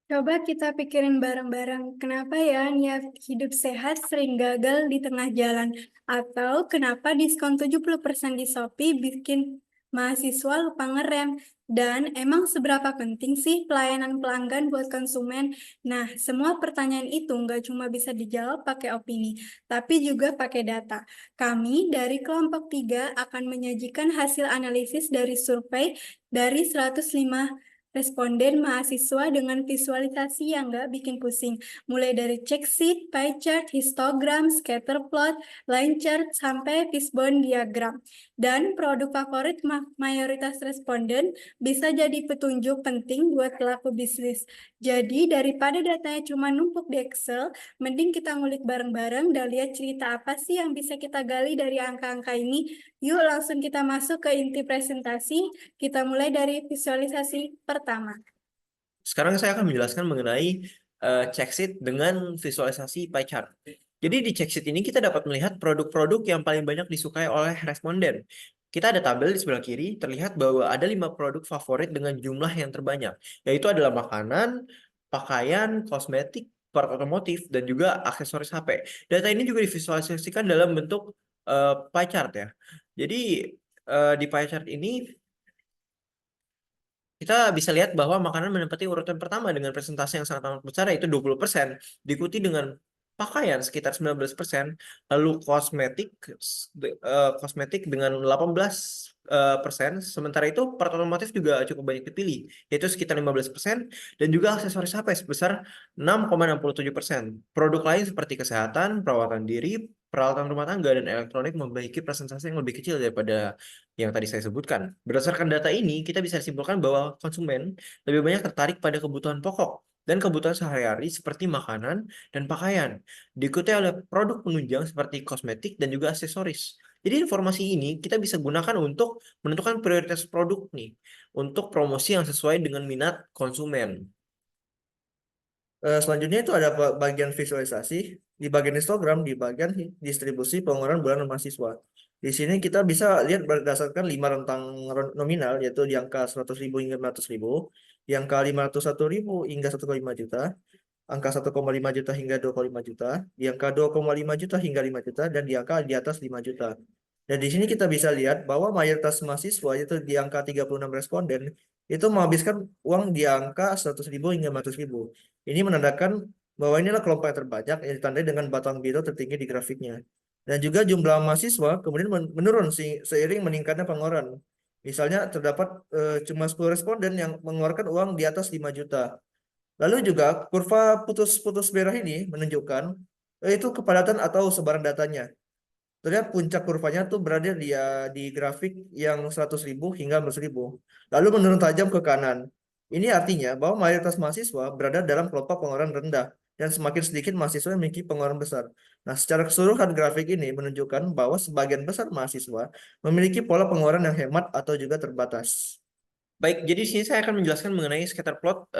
Coba kita pikirin bareng-bareng, kenapa ya niat hidup sehat sering gagal di tengah jalan? Atau kenapa diskon 70% di Shopee bikin mahasiswa lupa ngerem? Dan emang seberapa penting sih pelayanan pelanggan buat konsumen? Nah, semua pertanyaan itu nggak cuma bisa dijawab pakai opini, tapi juga pakai data. Kami dari kelompok 3 akan menyajikan hasil analisis dari survei dari 105 responden mahasiswa dengan visualisasi yang nggak bikin pusing. Mulai dari check sheet, pie chart, histogram, scatter plot, line chart, sampai fishbone diagram. Dan produk favorit mayoritas responden bisa jadi petunjuk penting buat pelaku bisnis. Jadi daripada datanya cuma numpuk di Excel, mending kita ngulik bareng-bareng dan lihat cerita apa sih yang bisa kita gali dari angka-angka ini. Yuk langsung kita masuk ke inti presentasi. Kita mulai dari visualisasi pertama. Sekarang saya akan menjelaskan mengenai check sheet dengan visualisasi pie chart. Jadi di check sheet ini kita dapat melihat produk-produk yang paling banyak disukai oleh responden. Kita ada tabel di sebelah kiri, terlihat bahwa ada 5 produk favorit dengan jumlah yang terbanyak, yaitu adalah makanan, pakaian, kosmetik, part otomotif, dan juga aksesoris HP. Data ini juga divisualisasikan dalam bentuk pie chart ya. Jadi di pie chart ini kita bisa lihat bahwa makanan menempati urutan pertama dengan presentasi yang sangat amat besar yaitu 20%, diikuti dengan pakaian sekitar 19%, lalu kosmetik dengan 18%, sementara itu part otomotif juga cukup banyak dipilih, yaitu sekitar 15%, dan juga aksesoris HP sebesar 6,67%. Produk lain seperti kesehatan, perawatan diri, peralatan rumah tangga, dan elektronik memiliki presentasi yang lebih kecil daripada yang tadi saya sebutkan. Berdasarkan data ini, kita bisa simpulkan bahwa konsumen lebih banyak tertarik pada kebutuhan pokok dan kebutuhan sehari-hari seperti makanan dan pakaian, diikuti oleh produk penunjang seperti kosmetik dan juga aksesoris. Jadi informasi ini kita bisa gunakan untuk menentukan prioritas produk nih, untuk promosi yang sesuai dengan minat konsumen. Selanjutnya itu ada bagian visualisasi, di bagian histogram, di bagian distribusi pengeluaran bulanan mahasiswa. Di sini kita bisa lihat berdasarkan 5 rentang nominal, yaitu di angka 100.000 hingga 500.000, di angka 501.000 hingga 1,5 juta, angka 1,5 juta hingga 2,5 juta, di angka 2,5 juta hingga 5 juta, dan di angka di atas 5 juta. Dan di sini kita bisa lihat bahwa mayoritas mahasiswa itu di angka 36 responden itu menghabiskan uang di angka 100.000 hingga 500.000. Ini menandakan bahwa inilah kelompok yang terbanyak yang ditandai dengan batang biru tertinggi di grafiknya. Dan juga jumlah mahasiswa kemudian menurun seiring meningkatnya pengeluaran. Misalnya terdapat cuma 10 responden yang mengeluarkan uang di atas 5 juta. Lalu juga kurva putus-putus merah ini menunjukkan itu kepadatan atau sebaran datanya. Terlihat puncak kurvanya tuh berada di grafik yang 100.000 hingga 15.000. Lalu menurun tajam ke kanan. Ini artinya bahwa mayoritas mahasiswa berada dalam kelompok pengeluaran rendah dan semakin sedikit mahasiswa yang memiliki pengeluaran besar. Nah, secara keseluruhan grafik ini menunjukkan bahwa sebagian besar mahasiswa memiliki pola pengeluaran yang hemat atau juga terbatas. Baik, jadi di sini saya akan menjelaskan mengenai scatter plot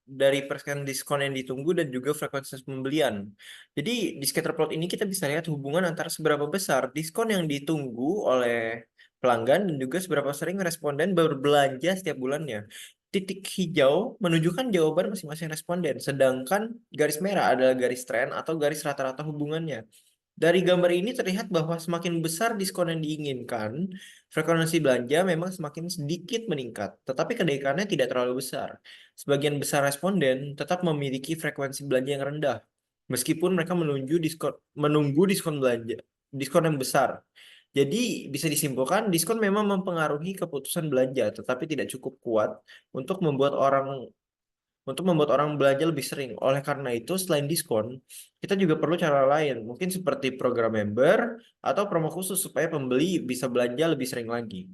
dari persen diskon yang ditunggu dan juga frekuensi pembelian. Jadi di scatter plot ini kita bisa lihat hubungan antara seberapa besar diskon yang ditunggu oleh pelanggan dan juga seberapa sering responden berbelanja setiap bulannya. Titik hijau menunjukkan jawaban masing-masing responden, sedangkan garis merah adalah garis tren atau garis rata-rata hubungannya. Dari gambar ini terlihat bahwa semakin besar diskon yang diinginkan, frekuensi belanja memang semakin sedikit meningkat, tetapi kenaikannya tidak terlalu besar. Sebagian besar responden tetap memiliki frekuensi belanja yang rendah, meskipun mereka menunggu diskon yang besar. Jadi bisa disimpulkan diskon memang mempengaruhi keputusan belanja, tetapi tidak cukup kuat untuk membuat orang belanja lebih sering. Oleh karena itu, selain diskon, kita juga perlu cara lain, mungkin seperti program member atau promo khusus supaya pembeli bisa belanja lebih sering lagi.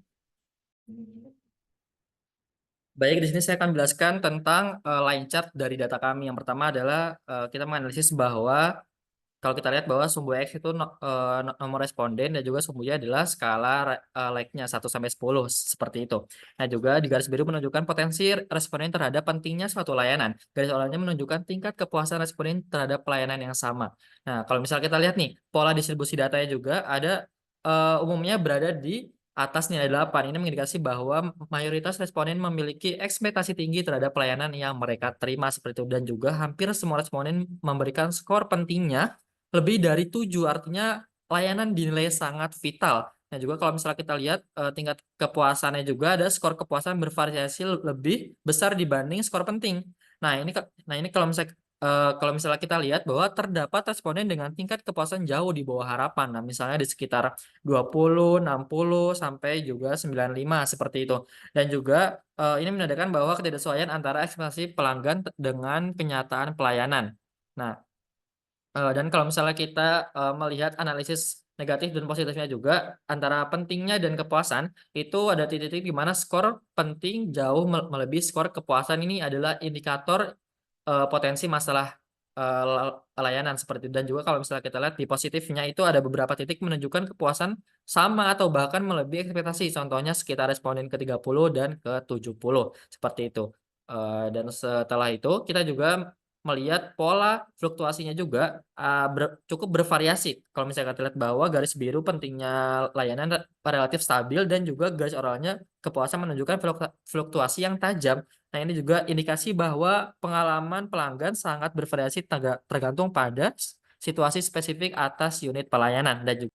Baik, di sini saya akan menjelaskan tentang line chart dari data kami. Yang pertama adalah kita menganalisis bahwa kalau kita lihat bahwa sumbu X itu nomor responden dan juga sumbunya adalah skala like-nya 1 sampai 10 seperti itu. Nah, juga di garis biru menunjukkan potensi responden terhadap pentingnya suatu layanan. Garis oranye menunjukkan tingkat kepuasan responden terhadap pelayanan yang sama. Nah, kalau misal kita lihat nih, pola distribusi datanya juga ada umumnya berada di atas nilai 8. Ini mengindikasi bahwa mayoritas responden memiliki ekspektasi tinggi terhadap pelayanan yang mereka terima seperti itu. Dan juga hampir semua responden memberikan skor pentingnya lebih dari 7. Artinya layanan dinilai sangat vital. Nah juga kalau misalnya kita lihat tingkat kepuasannya juga ada skor kepuasan bervariasi lebih besar dibanding skor penting. Nah ini kalau misalnya kita lihat bahwa terdapat responden dengan tingkat kepuasan jauh di bawah harapan. Nah, misalnya di sekitar 20, 60, sampai juga 95 seperti itu. Dan juga ini menandakan bahwa ketidaksesuaian antara ekspektasi pelanggan dengan kenyataan pelayanan. Nah, dan kalau misalnya kita melihat analisis negatif dan positifnya juga antara pentingnya dan kepuasan itu ada titik-titik di mana skor penting jauh melebihi skor kepuasan. Ini adalah indikator potensi masalah layanan seperti itu. Dan juga kalau misalnya kita lihat di positifnya itu ada beberapa titik menunjukkan kepuasan sama atau bahkan melebihi ekspektasi. Contohnya sekitar responden ke-30 dan ke-70 seperti itu. Dan setelah itu kita juga melihat pola fluktuasinya juga cukup bervariasi. Kalau misalnya kita lihat bahwa garis biru pentingnya layanan relatif stabil dan juga garis oranye kepuasan menunjukkan fluktuasi yang tajam. Nah, ini juga indikasi bahwa pengalaman pelanggan sangat bervariasi tergantung pada situasi spesifik atas unit pelayanan dan juga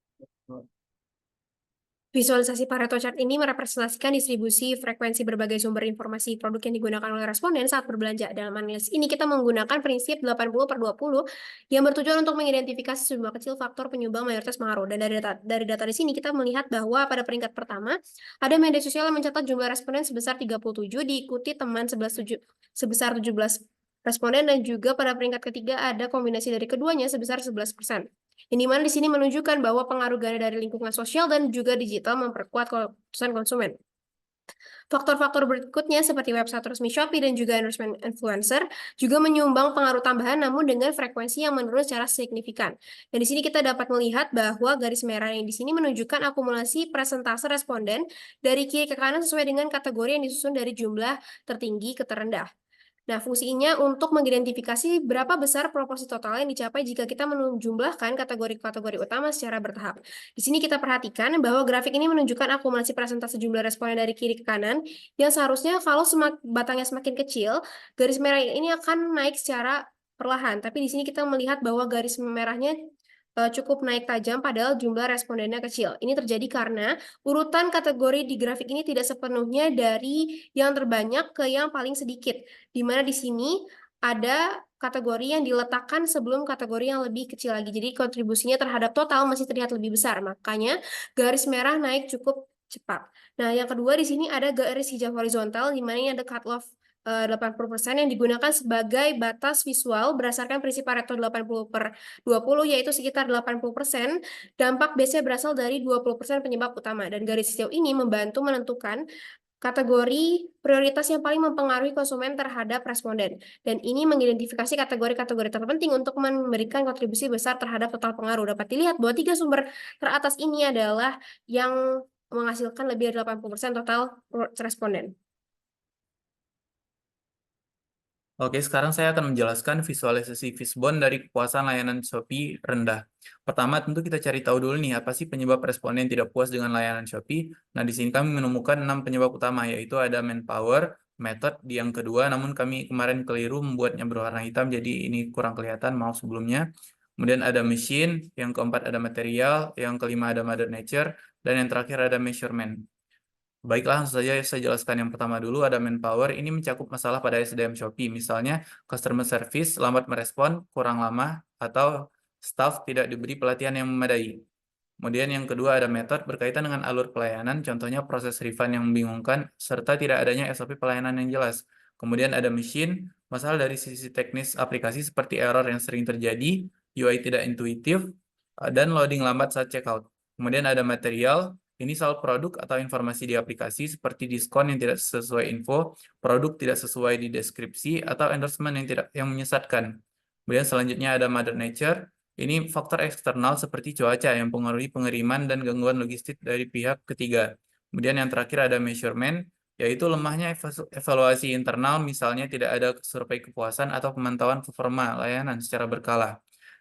Visualisasi Pareto chart ini merepresentasikan distribusi frekuensi berbagai sumber informasi produk yang digunakan oleh responden saat berbelanja. Dalam analisis ini kita menggunakan prinsip 80/20 yang bertujuan untuk mengidentifikasi sejumlah kecil faktor penyumbang mayoritas pengaruh. Dan dari data di sini kita melihat bahwa pada peringkat pertama ada media sosial yang mencatat jumlah responden sebesar 37, diikuti teman sebesar 17 responden, dan juga pada peringkat ketiga ada kombinasi dari keduanya sebesar 11%. Ini mana di sini menunjukkan bahwa pengaruh ganda dari lingkungan sosial dan juga digital memperkuat keputusan konsumen. Faktor-faktor berikutnya seperti website resmi Shopee dan juga endorsement influencer juga menyumbang pengaruh tambahan namun dengan frekuensi yang menurun secara signifikan. Dan di sini kita dapat melihat bahwa garis merah yang di sini menunjukkan akumulasi presentase responden dari kiri ke kanan sesuai dengan kategori yang disusun dari jumlah tertinggi ke terendah. Nah, fungsinya untuk mengidentifikasi berapa besar proporsi total yang dicapai jika kita menjumlahkan kategori-kategori utama secara bertahap. Di sini kita perhatikan bahwa grafik ini menunjukkan akumulasi persentase jumlah responden dari kiri ke kanan, yang seharusnya kalau batangnya semakin kecil, garis merah ini akan naik secara perlahan. Tapi di sini kita melihat bahwa garis merahnya cukup naik tajam padahal jumlah respondennya kecil. Ini terjadi karena urutan kategori di grafik ini tidak sepenuhnya dari yang terbanyak ke yang paling sedikit. Di mana di sini ada kategori yang diletakkan sebelum kategori yang lebih kecil lagi. Jadi kontribusinya terhadap total masih terlihat lebih besar. Makanya garis merah naik cukup cepat. Nah, yang kedua di sini ada garis hijau horizontal, di mana ini ada cut off 80% yang digunakan sebagai batas visual berdasarkan prinsip Pareto 80/20, yaitu sekitar 80% dampak biasanya berasal dari 20% penyebab utama. Dan garis hijau ini membantu menentukan kategori prioritas yang paling mempengaruhi konsumen terhadap responden. Dan ini mengidentifikasi kategori-kategori terpenting untuk memberikan kontribusi besar terhadap total pengaruh. Dapat dilihat bahwa 3 sumber teratas ini adalah yang menghasilkan lebih dari 80% total responden. Oke, sekarang saya akan menjelaskan visualisasi Fishbone dari kepuasan layanan Shopee rendah. Pertama, tentu kita cari tahu dulu nih, apa sih penyebab responden tidak puas dengan layanan Shopee. Nah, di sini kami menemukan 6 penyebab utama, yaitu ada manpower, method di yang kedua, namun kami kemarin keliru membuatnya berwarna hitam, jadi ini kurang kelihatan, maaf sebelumnya. Kemudian ada machine, yang keempat ada material, yang kelima ada mother nature, dan yang terakhir ada measurement. Baiklah, langsung saja saya jelaskan yang pertama dulu, ada manpower. Ini mencakup masalah pada SDM Shopee, misalnya customer service lambat merespon, kurang lama, atau staff tidak diberi pelatihan yang memadai. Kemudian yang kedua ada method berkaitan dengan alur pelayanan, contohnya proses refund yang membingungkan, serta tidak adanya SOP pelayanan yang jelas. Kemudian ada machine, masalah dari sisi teknis aplikasi seperti error yang sering terjadi, UI tidak intuitif, dan loading lambat saat checkout. Kemudian ada material, ini soal produk atau informasi di aplikasi seperti diskon yang tidak sesuai info, produk tidak sesuai di deskripsi, atau endorsement yang menyesatkan. Kemudian selanjutnya ada mother nature. Ini faktor eksternal seperti cuaca yang mempengaruhi pengiriman dan gangguan logistik dari pihak ketiga. Kemudian yang terakhir ada measurement, yaitu lemahnya evaluasi internal, misalnya tidak ada survei kepuasan atau pemantauan performa layanan secara berkala.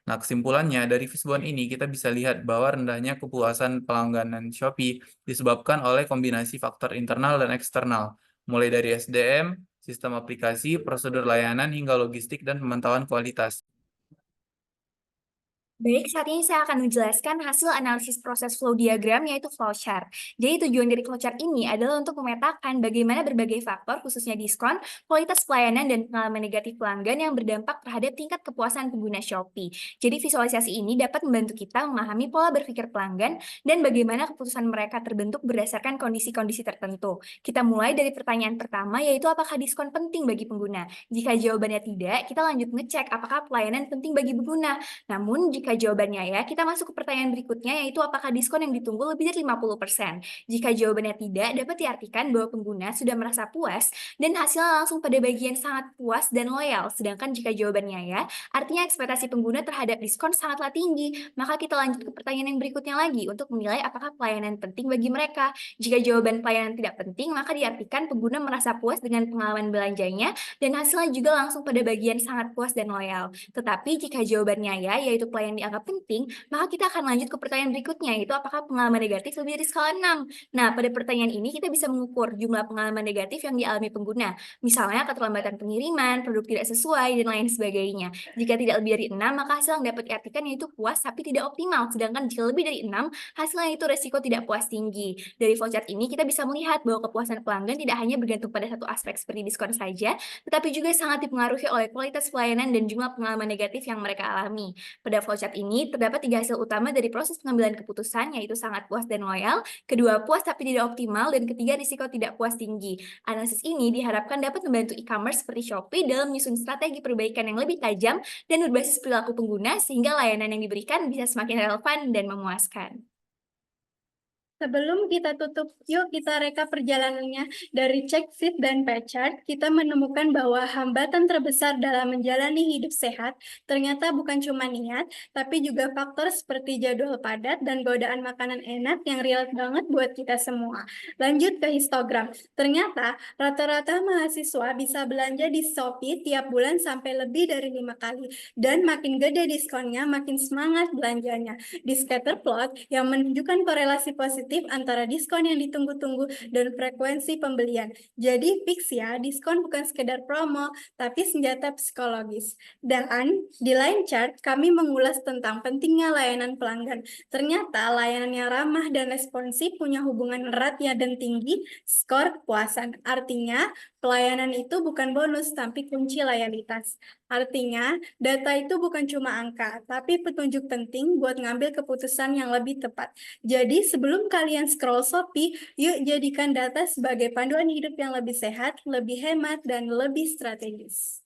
Nah, kesimpulannya dari Fishbone ini kita bisa lihat bahwa rendahnya kepuasan pelangganan Shopee disebabkan oleh kombinasi faktor internal dan eksternal, mulai dari SDM, sistem aplikasi, prosedur layanan, hingga logistik dan pemantauan kualitas. Baik, saat ini saya akan menjelaskan hasil analisis proses flow diagram, yaitu flowchart. Jadi tujuan dari flowchart ini adalah untuk memetakan bagaimana berbagai faktor, khususnya diskon, kualitas pelayanan, dan pengalaman negatif pelanggan yang berdampak terhadap tingkat kepuasan pengguna Shopee. Jadi visualisasi ini dapat membantu kita memahami pola berpikir pelanggan dan bagaimana keputusan mereka terbentuk berdasarkan kondisi-kondisi tertentu. Kita mulai dari pertanyaan pertama, yaitu apakah diskon penting bagi pengguna? Jika jawabannya tidak, kita lanjut ngecek apakah pelayanan penting bagi pengguna. Namun, jika jawabannya ya, kita masuk ke pertanyaan berikutnya, yaitu apakah diskon yang ditunggu lebih dari 50%. Jika jawabannya tidak, dapat diartikan bahwa pengguna sudah merasa puas dan hasilnya langsung pada bagian sangat puas dan loyal. Sedangkan jika jawabannya ya, artinya ekspektasi pengguna terhadap diskon sangatlah tinggi. Maka kita lanjut ke pertanyaan yang berikutnya lagi untuk menilai apakah pelayanan penting bagi mereka. Jika jawaban pelayanan tidak penting, maka diartikan pengguna merasa puas dengan pengalaman belanjanya dan hasilnya juga langsung pada bagian sangat puas dan loyal. Tetapi jika jawabannya ya, yaitu pelayanan dianggap penting, maka kita akan lanjut ke pertanyaan berikutnya, yaitu apakah pengalaman negatif lebih dari skala 6. Nah, pada pertanyaan ini kita bisa mengukur jumlah pengalaman negatif yang dialami pengguna, misalnya keterlambatan pengiriman, produk tidak sesuai, dan lain sebagainya. Jika tidak lebih dari 6, maka hasil yang dapat diartikan yaitu puas tapi tidak optimal, sedangkan jika lebih dari 6, hasilnya itu resiko tidak puas tinggi. Dari flowchart ini kita bisa melihat bahwa kepuasan pelanggan tidak hanya bergantung pada satu aspek seperti diskon saja, tetapi juga sangat dipengaruhi oleh kualitas pelayanan dan jumlah pengalaman negatif yang mereka alami. Pada flowchart ini terdapat 3 hasil utama dari proses pengambilan keputusan, yaitu sangat puas dan loyal, kedua puas tapi tidak optimal, dan ketiga risiko tidak puas tinggi. Analisis ini diharapkan dapat membantu e-commerce seperti Shopee dalam menyusun strategi perbaikan yang lebih tajam dan berbasis perilaku pengguna sehingga layanan yang diberikan bisa semakin relevan dan memuaskan. Sebelum kita tutup, yuk kita reka perjalanannya. Dari check sheet dan pie chart, kita menemukan bahwa hambatan terbesar dalam menjalani hidup sehat ternyata bukan cuma niat, tapi juga faktor seperti jadwal padat dan godaan makanan enak yang real banget buat kita semua. Lanjut ke histogram. Ternyata rata-rata mahasiswa bisa belanja di Shopee tiap bulan sampai lebih dari 5 kali. Dan makin gede diskonnya, makin semangat belanjanya. Di scatter plot yang menunjukkan korelasi positif antara diskon yang ditunggu-tunggu dan frekuensi pembelian. Jadi fix ya, diskon bukan sekedar promo, tapi senjata psikologis. Dan di line chart, kami mengulas tentang pentingnya layanan pelanggan. Ternyata layanan yang ramah dan responsif punya hubungan erat ya dan tinggi skor kepuasan. Artinya, pelayanan itu bukan bonus, tapi kunci loyalitas. Artinya, data itu bukan cuma angka, tapi petunjuk penting buat ngambil keputusan yang lebih tepat. Jadi, sebelum kalian scroll Shopee, yuk jadikan data sebagai panduan hidup yang lebih sehat, lebih hemat, dan lebih strategis.